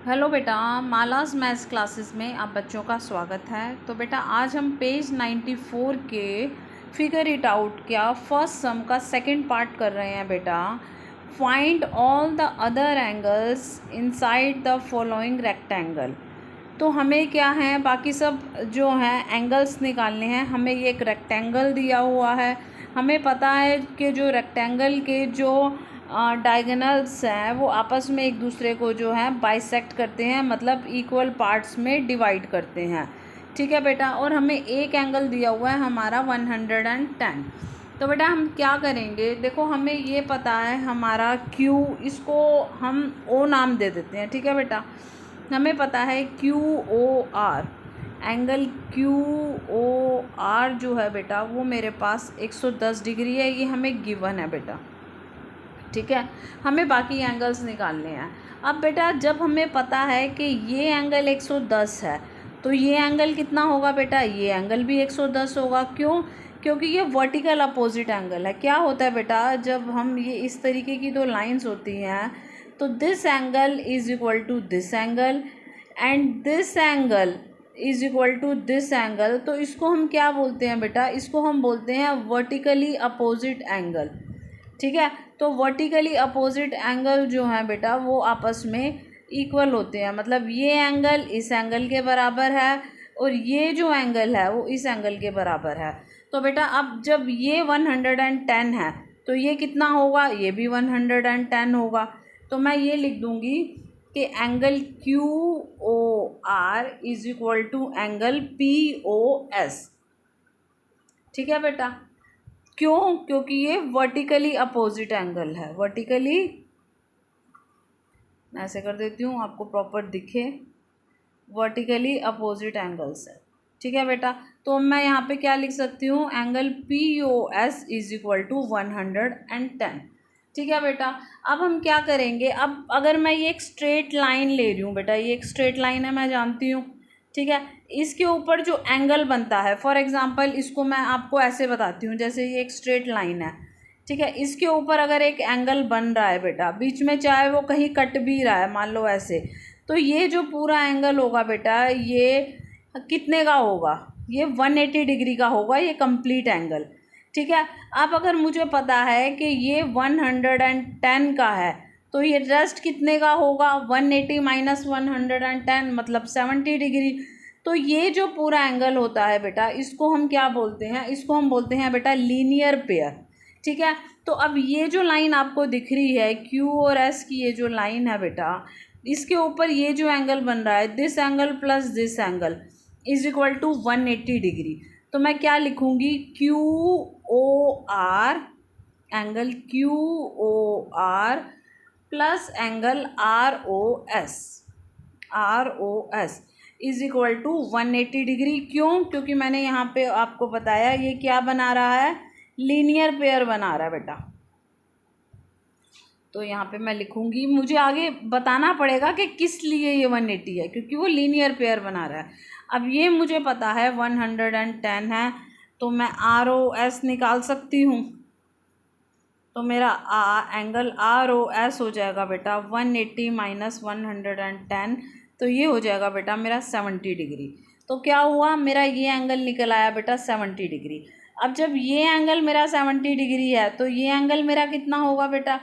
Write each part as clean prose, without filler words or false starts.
Hello बेटा, मालास maths classes में आप बच्चों का स्वागत है। तो बेटा आज हम पेज 94 के फिगर इट आउट क्या फर्स्ट सम का सेकंड पार्ट कर रहे हैं बेटा। Find all the other angles inside the following rectangle. तो हमें क्या है, बाकी सब जो हैं एंगल्स निकालने हैं। हमें ये एक रेक्टेंगल दिया हुआ है। हमें पता है कि जो रेक्टेंगल के जो डायगोनल्स हैं वो आपस में एक दूसरे को जो है बाइसेक्ट करते हैं, मतलब इक्वल पार्ट्स में डिवाइड करते हैं। ठीक है बेटा, और हमें एक एंगल दिया हुआ है हमारा 110। तो बेटा हम क्या करेंगे, देखो हमें ये पता है हमारा Q, इसको हम O नाम दे देते हैं। ठीक है बेटा, हमें पता है QOR, एंगल QOR जो है बेटा वो मेरे पास 110 डिग्री है। ये हमें गिवन है बेटा। ठीक है, हमें बाकी एंगल्स निकालने हैं। अब बेटा जब हमें पता है कि ये एंगल 110 है तो ये एंगल कितना होगा बेटा, ये एंगल भी 110 होगा। क्यों? क्योंकि ये वर्टिकल अपोजिट एंगल है। क्या होता है बेटा, जब हम ये इस तरीके की दो लाइंस होती हैं तो this angle is equal to this angle and this angle is equal to this angle. तो इसको हम क्या बोलते हैं बेटा, इसको हम बोलते हैं वर्टिकली अपोजिट एंगल। ठीक है, तो वर्टिकली अपोजिट एंगल जो है बेटा वो आपस में इक्वल होते हैं, मतलब ये एंगल इस एंगल के बराबर है और ये जो एंगल है वो इस एंगल के बराबर है। तो बेटा अब जब ये 110 है तो ये कितना होगा, ये भी 110 होगा। तो मैं ये लिख दूंगी कि angle QOR is equal to angle POS। ठीक है बेटा, क्यों? क्योंकि ये वर्टिकली अपोजिट एंगल है। वर्टिकली, मैं ऐसे कर देती हूँ आपको प्रॉपर दिखे, वर्टिकली अपोजिट एंगल्स है। ठीक है बेटा, तो मैं यहाँ पे क्या लिख सकती हूँ, angle POS is equal to 110। ठीक है बेटा, अब हम क्या करेंगे, अब अगर मैं ये एक स्ट्रेट लाइन ले रही हूँ बेटा, ये एक स्ट्रेट लाइन है मैं जानती हूँ। ठीक है, इसके ऊपर जो एंगल बनता है, फॉर एग्जांपल इसको मैं आपको ऐसे बताती हूँ, जैसे ये एक स्ट्रेट लाइन है। ठीक है, इसके ऊपर अगर एक एंगल बन रहा है बेटा, बीच में चाहे वो कहीं कट भी रहा है, मान लो ऐसे, तो ये जो पूरा एंगल होगा बेटा ये कितने का होगा, ये 180 डिग्री का होगा, ये कंप्लीट एंगल। ठीक है, अब अगर मुझे पता है कि ये 110 का है तो ये रेस्ट कितने का होगा, 180 माइनस 110 मतलब 70 डिग्री। तो ये जो पूरा एंगल होता है बेटा इसको हम क्या बोलते हैं, इसको हम बोलते हैं बेटा लीनियर पेयर। ठीक है, तो अब ये जो लाइन आपको दिख रही है Q और S की, ये जो लाइन है बेटा, इसके ऊपर ये जो एंगल बन रहा है, this angle plus this angle is equal to 180 degree. तो मैं क्या लिखूंगी, QOR, angle QOR plus angle ROS is equal to 180 degree. क्यों? क्योंकि मैंने यहाँ पे आपको बताया ये क्या बना रहा है, लीनियर पेयर बना रहा है बेटा। तो यहाँ पे मैं लिखूंगी, मुझे आगे बताना पड़ेगा कि किस लिए ये 180 है, क्योंकि वो लीनियर पेयर बना रहा है। अब ये मुझे पता है 110 है, तो मैं ROS निकाल सकती हूँ। तो मेरा एंगल ROS हो जाएगा बेटा 180 माइनस 110, तो ये हो जाएगा बेटा मेरा 70 डिग्री। तो क्या हुआ, मेरा ये एंगल निकल आया बेटा 70 डिग्री। अब जब ये एंगल मेरा 70 डिग्री है तो ये एंगल मेरा कितना होगा बेटा,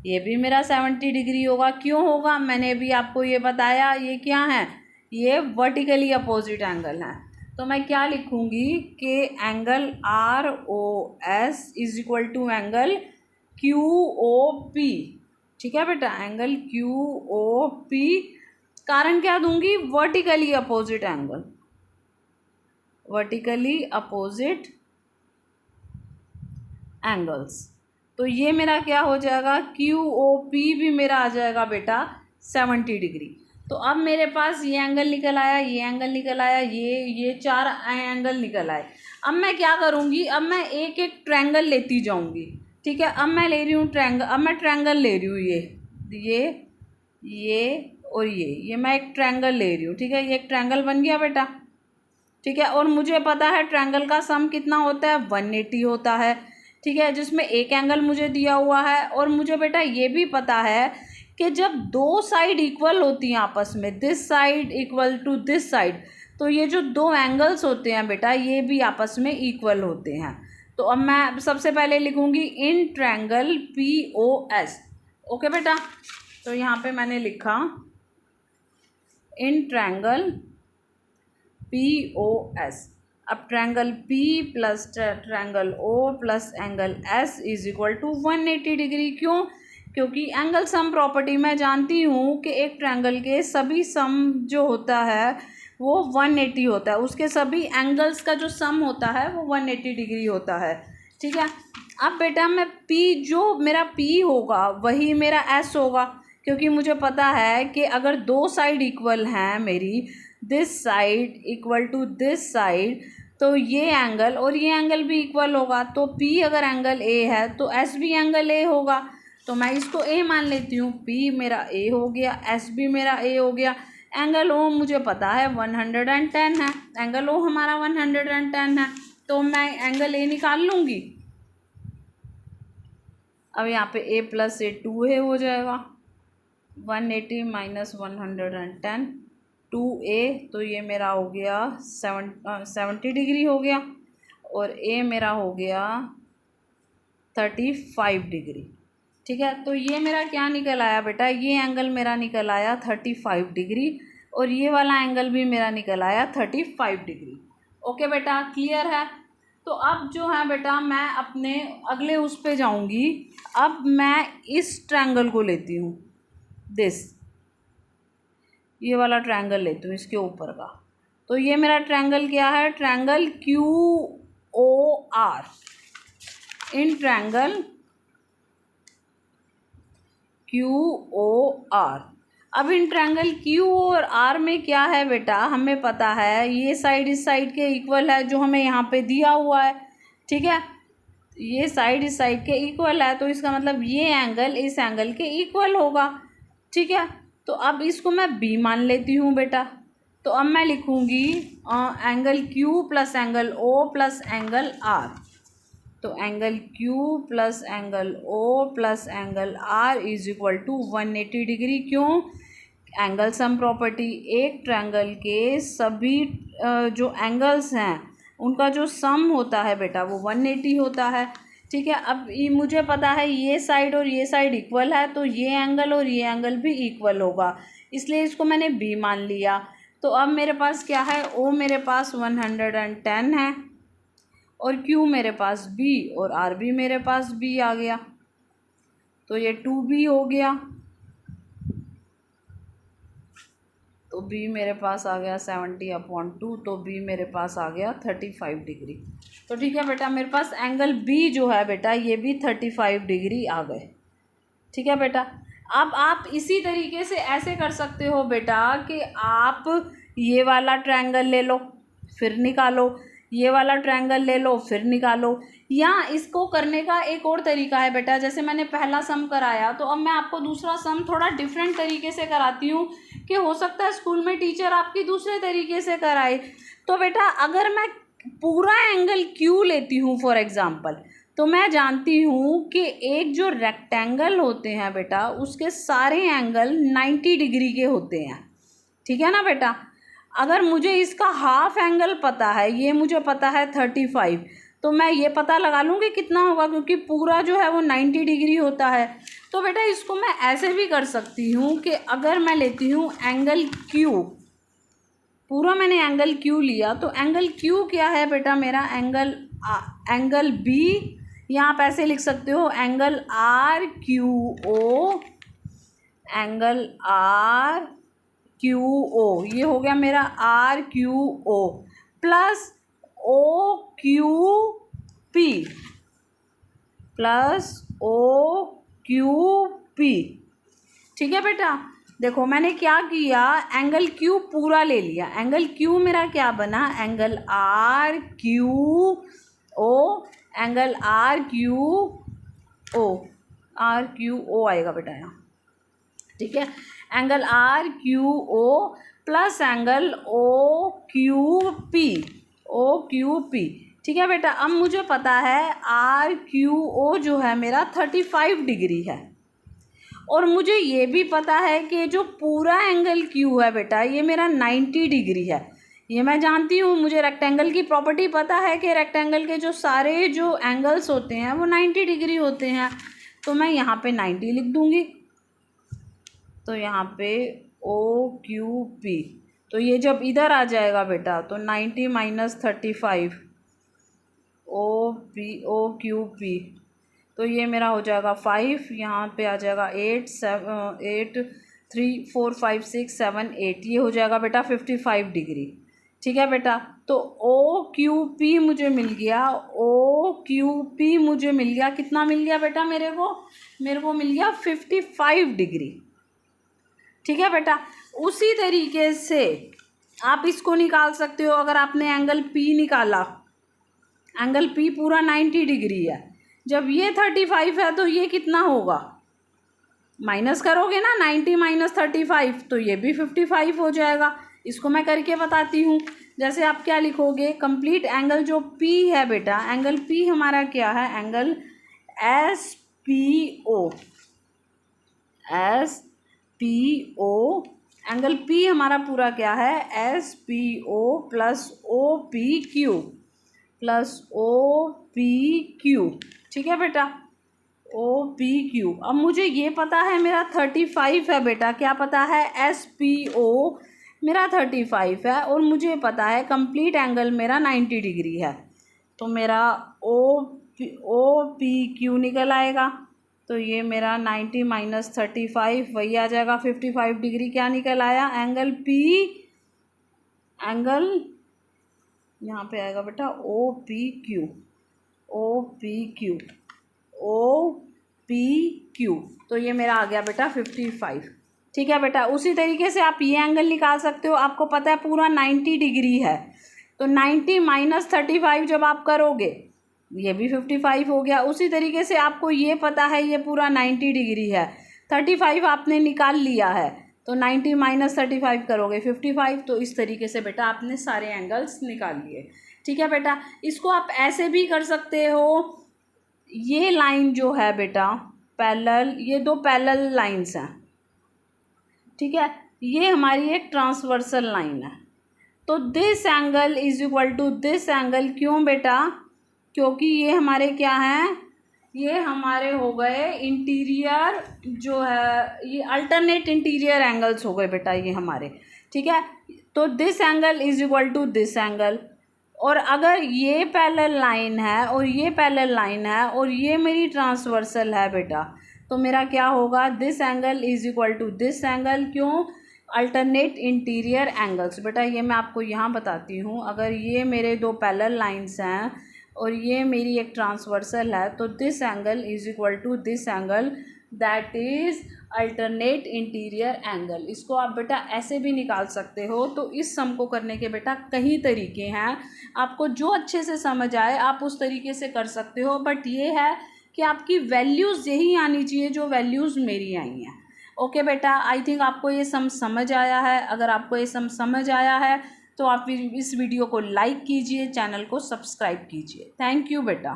ये भी मेरा 70 डिग्री होगा। क्यों होगा, मैंने अभी आपको ये बताया, ये क्या है, ये वर्टिकली अपोजिट एंगल है। तो मैं क्या लिखूंगी कि angle ROS is equal to angle QOP। ठीक है बेटा, एंगल QOP, कारण क्या दूंगी, vertically opposite angle, vertically opposite angles. तो ये मेरा क्या हो जाएगा, QOP भी मेरा आ जाएगा बेटा 70 डिग्री। तो अब मेरे पास ये एंगल निकल आया, ये एंगल निकल आया, ये चार एंगल निकल आए। अब मैं क्या करूँगी, अब मैं एक एक ट्रायंगल लेती जाऊँगी। ठीक है, अब मैं ले रही हूँ ट्रायंगल, अब मैं ट्रायंगल ले रही हूँ, ये और ये मैं एक ट्रायंगल ले रही हूँ। ठीक है, ये एक ट्रायंगल बन गया बेटा। ठीक है, और मुझे पता है ट्रायंगल का सम कितना होता है, 180 होता है। ठीक है, जिसमें एक एंगल मुझे दिया हुआ है, और मुझे बेटा ये भी पता है कि जब दो साइड इक्वल होती हैं आपस में, this side equal to this side, तो ये जो दो एंगल्स होते हैं बेटा ये भी आपस में इक्वल होते हैं। तो अब मैं सबसे पहले लिखूंगी इन ट्रायंगल POS। ओके बेटा, तो यहाँ पे मैंने लिखा इन ट्रायंगल POS। अब triangle P plus triangle O plus angle S is equal to 180 degree. क्यों? क्योंकि एंगल सम प्रॉपर्टी मैं जानती हूँ कि एक ट्रायंगल के सभी सम जो होता है वो 180 होता है, उसके सभी एंगल्स का जो सम होता है वो 180 डिग्री होता है। ठीक है, अब बेटा मैं P, जो मेरा P होगा वही मेरा S होगा, क्योंकि मुझे पता है कि अगर दो साइड इक्वल हैं मेरी, this side equal to this side, तो ये एंगल और ये एंगल भी इक्वल होगा। तो P अगर एंगल A है तो S भी एंगल A होगा, तो मैं इसको A मान लेती हूँ। P मेरा A हो गया, S भी मेरा A हो गया। एंगल O मुझे पता है 110 है, एंगल O हमारा 110 है, तो मैं एंगल A निकाल लूँगी। अब यहाँ पे A प्लस A 2A हो जाएगा, 180 माइनस 110 2A, तो ये मेरा हो गया 70 डिग्री हो गया, और A मेरा हो गया 35 डिग्री। ठीक है, तो ये मेरा क्या निकल आया बेटा, ये एंगल मेरा निकल आया 35 डिग्री, और ये वाला एंगल भी मेरा निकल आया 35 डिग्री। ओके बेटा, क्लियर है? तो अब जो है बेटा मैं अपने अगले उस पे जाऊंगी। अब मैं इस ट्रायंगल को लेती हूँ, दिस, ये वाला ट्रायंगल लेती हूँ इसके ऊपर का। तो ये मेरा ट्रायंगल क्या है, triangle QOR। In triangle QOR। अब इन ट्रायंगल Q और R में क्या है बेटा, हमें पता है ये साइड इस साइड के इक्वल है, जो हमें यहाँ पे दिया हुआ है। ठीक है, ये साइड इस साइड के इक्वल है, तो इसका मतलब ये एंगल इस एंगल के इक्वल होगा। ठीक है, तो अब इसको मैं B मान लेती हूँ बेटा। तो अब मैं लिखूँगी angle Q plus angle O plus angle R। तो angle Q plus angle O plus angle R is equal to 180 degree. क्यों? एंगल सम प्रॉपर्टी, एक ट्रायंगल के सभी जो एंगल्स हैं उनका जो सम होता है बेटा वो 180 होता है। ठीक है, अब ये मुझे पता है ये साइड और ये साइड इक्वल है, तो ये एंगल और ये एंगल भी इक्वल होगा, इसलिए इसको मैंने B मान लिया। तो अब मेरे पास क्या है, O मेरे पास 110 है, और Q मेरे पास B, और R भी मेरे पास B आ गया, तो ये 2B हो गया। तो B मेरे पास आ गया 70/2, तो B मेरे पास आ गया 35 डिग्री। तो ठीक है बेटा, मेरे पास एंगल B जो है बेटा ये भी 35 डिग्री आ गए। ठीक है बेटा, अब आप इसी तरीके से ऐसे कर सकते हो बेटा कि आप ये वाला ट्रायंगल ले लो फिर निकालो, ये वाला ट्रायंगल ले लो फिर निकालो, या इसको करने का एक और तरीका है बेटा। जैसे मैंने पहला सम कराया, तो अब मैं आपको दूसरा सम थोड़ा डिफरेंट तरीके से कराती हूँ, कि हो सकता है स्कूल में टीचर आपकी दूसरे तरीके से कराए। तो बेटा अगर मैं पूरा एंगल Q लेती हूँ फॉर एग्ज़ाम्पल, तो मैं जानती हूँ कि एक जो रेक्टेंगल होते हैं बेटा उसके सारे एंगल 90 डिग्री के होते हैं। ठीक है ना बेटा, अगर मुझे इसका हाफ एंगल पता है, ये मुझे पता है 35, तो मैं ये पता लगा लूँगी कितना होगा, क्योंकि पूरा जो है वो 90 डिग्री होता है। तो बेटा इसको मैं ऐसे भी कर सकती हूँ कि अगर मैं लेती हूँ एंगल Q, पूरा मैंने एंगल Q लिया, तो एंगल Q क्या है बेटा मेरा, एंगल B, या आप ऐसे लिख सकते हो एंगल RQO, एंगल RQO, ये हो गया मेरा RQO plus OQP, plus OQP। ठीक है बेटा, देखो मैंने क्या किया, एंगल Q पूरा ले लिया। एंगल Q मेरा क्या बना, एंगल RQO, एंगल RQO आएगा बेटा यहाँ। ठीक है, angle RQO plus angle OQP। ठीक है बेटा, अब मुझे पता है RQO जो है मेरा 35 डिग्री है, और मुझे ये भी पता है कि जो पूरा एंगल क्यू है बेटा ये मेरा 90 डिग्री है, ये मैं जानती हूँ। मुझे रेक्टेंगल की प्रॉपर्टी पता है कि रेक्टेंगल के जो सारे जो एंगल्स होते हैं वो 90 डिग्री होते हैं। तो मैं यहाँ पे 90 लिख दूँगी। तो यहाँ पे ओ क्यू पी, तो ये जब इधर आ जाएगा बेटा तो 90 माइनस 35 ओ क्यू पी, तो ये मेरा हो जाएगा 5, यहाँ पे आ जाएगा 8 3 4 5 6 7 8, ये हो जाएगा बेटा 55 डिग्री। ठीक है बेटा, तो ओ क्यू पी मुझे मिल गया, ओ क्यू पी मुझे मिल गया, कितना मिल गया बेटा मेरे को मिल गया 55 डिग्री। ठीक है बेटा, उसी तरीके से आप इसको निकाल सकते हो। अगर आपने एंगल पी निकाला, एंगल पी पूरा 90 डिग्री है, जब ये 35 है तो ये कितना होगा, माइनस करोगे ना 90 माइनस 35 तो ये भी 55 हो जाएगा। इसको मैं करके बताती हूँ। जैसे आप क्या लिखोगे, कंप्लीट एंगल जो पी है बेटा, एंगल पी हमारा क्या है, angle S P O, S P O, angle P हमारा पूरा क्या है, S P O plus O P Q, plus O P Q. ठीक है बेटा, ओ पी क्यू। अब मुझे ये पता है मेरा 35 है बेटा, क्या पता है, एस पी ओ मेरा 35 है, और मुझे पता है कंप्लीट एंगल मेरा 90 डिग्री है। तो मेरा ओ पी क्यू निकल आएगा। तो ये मेरा 90 माइनस 35 वही आ जाएगा 55 डिग्री। क्या निकल आया, एंगल पी, एंगल यहाँ पे आएगा बेटा O P Q, O P Q, O P Q. तो ये मेरा आ गया बेटा 55। ठीक है बेटा, उसी तरीके से आप ये एंगल निकाल सकते हो। आपको पता है पूरा 90 डिग्री है, तो 90 माइनस 35 जब आप करोगे ये भी 55 हो गया। उसी तरीके से आपको ये पता है ये पूरा 90 डिग्री है, 35 आपने निकाल लिया है, तो 90 माइनस 35 करोगे 55। तो इस तरीके से बेटा आपने सारे एंगल्स निकाल लिए। ठीक है बेटा, इसको आप ऐसे भी कर सकते हो, ये लाइन जो है बेटा पैरेलल, ये दो पैरेलल लाइंस हैं। ठीक है, ये हमारी एक ट्रांसवर्सल लाइन है। तो this angle is equal to this angle, क्यों बेटा, क्योंकि ये हमारे क्या हैं, ये हमारे हो गए इंटीरियर जो है, ये अल्टरनेट इंटीरियर एंगल्स हो गए बेटा ये हमारे। ठीक है, तो this angle is equal to this angle, और अगर ये पैरेलल लाइन है और ये पैरेलल लाइन है और ये मेरी ट्रांसवर्सल है बेटा, तो मेरा क्या होगा, this angle is equal to this angle. क्यों, अल्टरनेट इंटीरियर एंगल्स। बेटा ये मैं आपको यहाँ बताती हूँ, अगर ये मेरे दो पैरेलल लाइंस हैं और ये मेरी एक ट्रांसवर्सल है, तो this angle is equal to this angle, that is alternate interior angle. इसको आप बेटा ऐसे भी निकाल सकते हो। तो इस सम को करने के बेटा कई तरीके हैं, आपको जो अच्छे से समझ आए आप उस तरीके से कर सकते हो। बट ये है कि आपकी वैल्यूज़ यही आनी चाहिए जो वैल्यूज़ मेरी आई हैं। ओके बेटा, आई थिंक आपको ये सम समझ आया है। अगर आपको ये सम समझ आया है तो आप इस वीडियो को लाइक कीजिए, चैनल को सब्सक्राइब कीजिए। थैंक यू बेटा।